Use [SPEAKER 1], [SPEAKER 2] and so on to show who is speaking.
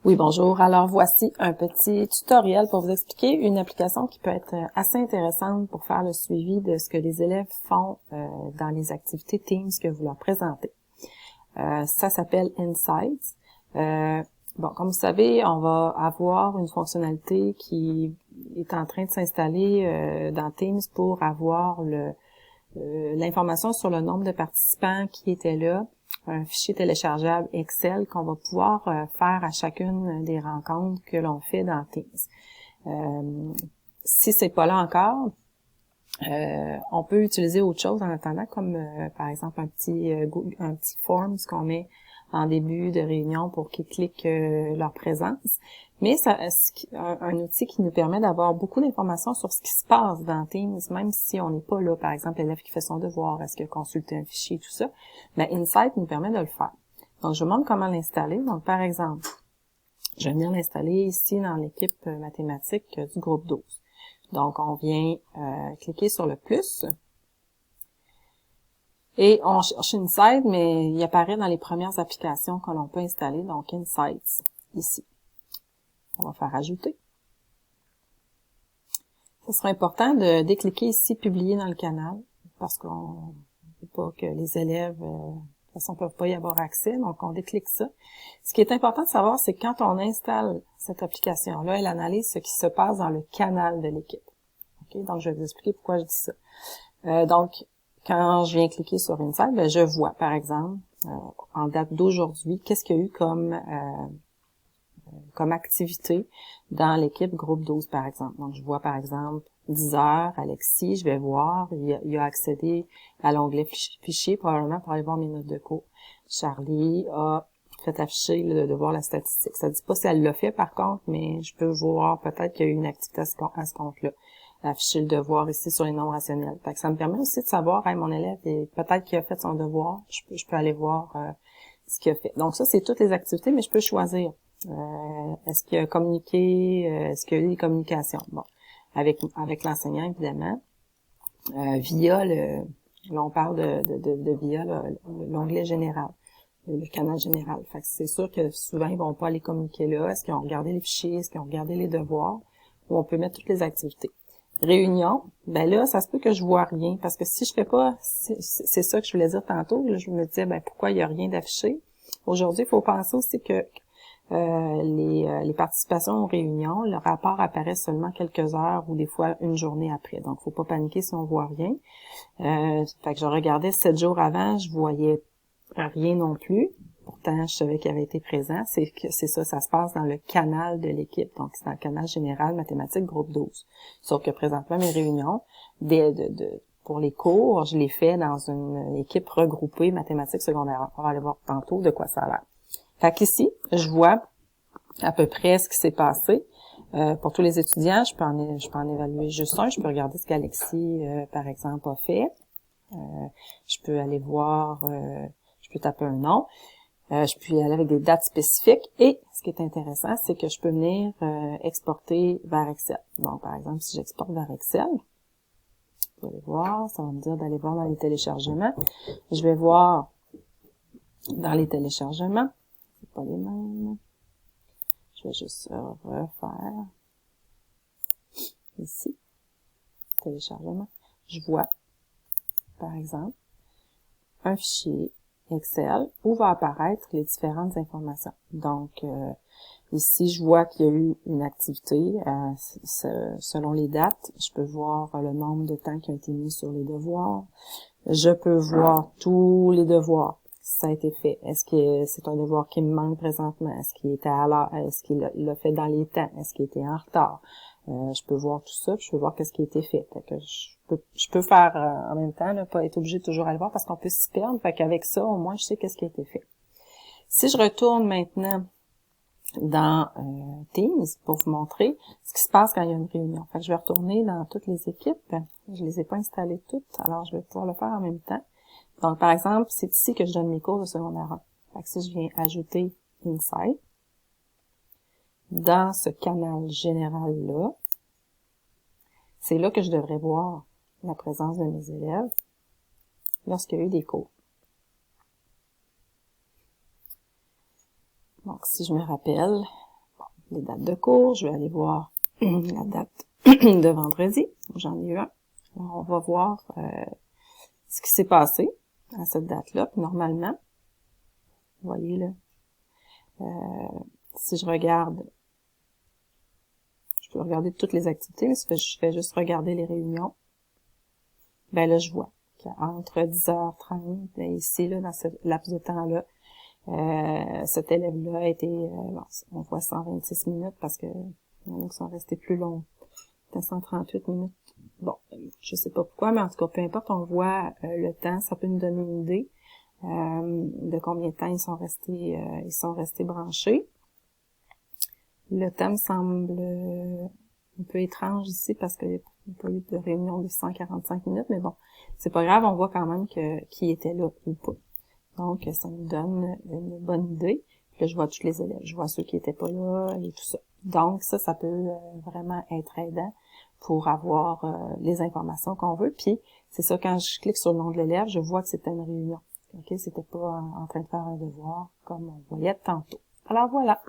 [SPEAKER 1] Oui, bonjour. Alors, voici un petit tutoriel pour vous expliquer une application qui peut être assez intéressante pour faire le suivi de ce que les élèves font dans les activités Teams que vous leur présentez. Ça s'appelle Insights. Comme vous savez, on va avoir une fonctionnalité qui est en train de s'installer dans Teams pour avoir l'information sur le nombre de participants qui étaient là, un fichier téléchargeable Excel qu'on va pouvoir faire à chacune des rencontres que l'on fait dans Teams. Si c'est pas là encore, on peut utiliser autre chose en attendant, comme par exemple un petit form qu'on met en début de réunion pour qu'ils cliquent leur présence. Mais un outil qui nous permet d'avoir beaucoup d'informations sur ce qui se passe dans Teams, même si on n'est pas là, par exemple, l'élève qui fait son devoir, est-ce qu'il a consulté un fichier, tout ça. Mais Insight nous permet de le faire. Donc, je vous montre comment l'installer. Donc, par exemple, je vais venir l'installer ici dans l'équipe mathématique du groupe 12. Donc, on vient cliquer sur le plus. Et on cherche Insight, mais il apparaît dans les premières applications que l'on peut installer. Donc, Insights, ici. On va faire ajouter. Ce sera important de décliquer ici publier dans le canal parce qu'on ne veut pas que les élèves de toute façon peuvent pas y avoir accès, donc on déclique ça. Ce qui est important de savoir, c'est que quand on installe cette application-là, elle analyse ce qui se passe dans le canal de l'équipe. Okay? Donc je vais vous expliquer pourquoi je dis ça. Donc quand je viens cliquer sur Insight, je vois par exemple en date d'aujourd'hui, qu'est-ce qu'il y a eu comme activité dans l'équipe groupe 12, par exemple. Donc, je vois, par exemple, 10 heures, Alexis, je vais voir, il a accédé à l'onglet fichier, probablement pour aller voir mes notes de cours. Charlie a fait afficher de voir la statistique. Ça dit pas si elle l'a fait, par contre, mais je peux voir peut-être qu'il y a eu une activité à ce compte-là. Afficher le devoir ici sur les nombres rationnels. Fait que ça me permet aussi de savoir, mon élève, peut-être qu'il a fait son devoir, je peux aller voir ce qu'il a fait. Donc, ça, c'est toutes les activités, mais je peux choisir. Est-ce qu'il a communiqué, est-ce qu'il y a eu des communications? Bon, avec l'enseignant, évidemment. Via là, on parle de via l'onglet général, le canal général. Fait que c'est sûr que souvent, ils vont pas aller communiquer là. Est-ce qu'ils ont regardé les fichiers? Est-ce qu'ils ont regardé les devoirs? Ou on peut mettre toutes les activités. Réunion, là, ça se peut que je vois rien, parce que si je fais pas, c'est ça que je voulais dire tantôt, là, je me disais, pourquoi il y a rien d'affiché? Aujourd'hui, il faut penser aussi que les participations aux réunions, le rapport apparaît seulement quelques heures ou des fois une journée après. Donc, faut pas paniquer si on voit rien. Fait que je regardais 7 jours avant, je voyais rien non plus. Pourtant, je savais qu'il avait été présent. C'est ça se passe dans le canal de l'équipe. Donc, c'est dans le canal général mathématiques groupe 12. Sauf que présentement, mes réunions, pour les cours, je les fais dans une équipe regroupée mathématiques secondaires. On va aller voir tantôt de quoi ça a l'air. Fait qu'ici, je vois à peu près ce qui s'est passé. Pour tous les étudiants, je peux en évaluer juste un. Je peux regarder ce qu'Alexis, par exemple, a fait. Je peux aller voir, je peux taper un nom. Je peux y aller avec des dates spécifiques. Et ce qui est intéressant, c'est que je peux venir exporter vers Excel. Donc, par exemple, si j'exporte vers Excel, je vais aller voir, ça va me dire d'aller voir dans les téléchargements. Je vais voir dans les téléchargements. C'est pas les mêmes. Je vais juste refaire ici, téléchargement. Je vois, par exemple, un fichier Excel où va apparaître les différentes informations. Donc, ici, je vois qu'il y a eu une activité. Selon les dates, je peux voir le nombre de temps qui a été mis sur les devoirs. Je peux voir tous les devoirs. Ça a été fait. Est-ce que c'est un devoir qui me manque présentement? Est-ce qu'il était à l'heure? Est-ce qu'il l'a fait dans les temps? Est-ce qu'il était en retard? Je peux voir tout ça, puis je peux voir qu'est-ce qui a été fait. Fait que je peux faire en même temps, là, pas être obligé de toujours aller voir parce qu'on peut s'y perdre. Fait qu'avec ça, au moins, je sais qu'est-ce qui a été fait. Si je retourne maintenant dans Teams pour vous montrer ce qui se passe quand il y a une réunion. Fait que je vais retourner dans toutes les équipes. Je les ai pas installées toutes, alors je vais pouvoir le faire en même temps. Donc, par exemple, c'est ici que je donne mes cours de secondaire 1. Fait que si je viens ajouter Insight, dans ce canal général-là, c'est là que je devrais voir la présence de mes élèves lorsqu'il y a eu des cours. Donc, si je me rappelle, les dates de cours. Je vais aller voir la date de vendredi. J'en ai eu un. Alors, on va voir ce qui s'est passé à cette date-là. Normalement, vous voyez là, si je regarde, je peux regarder toutes les activités, mais si je fais juste regarder les réunions, ben là, je vois qu'entre 10h30 et ici, là, dans ce laps de temps-là, cet élève-là a été, on voit 126 minutes parce que il y en a qui sont restés plus longs. C'était 138 minutes. Bon, je sais pas pourquoi, mais en tout cas, peu importe, on voit le temps, ça peut nous donner une idée de combien de temps ils sont restés branchés. Le temps me semble un peu étrange ici parce qu'il n'y a pas eu de réunion de 145 minutes, mais bon, c'est pas grave, on voit quand même qui était là ou pas. Donc, ça nous donne une bonne idée. Puis là, je vois tous les élèves, je vois ceux qui étaient pas là et tout ça. Donc, ça peut vraiment être aidant pour avoir les informations qu'on veut. Puis, c'est ça, quand je clique sur le nom de l'élève, je vois que c'était une réunion. OK? C'était pas en train de faire un devoir comme on voyait tantôt. Alors, voilà.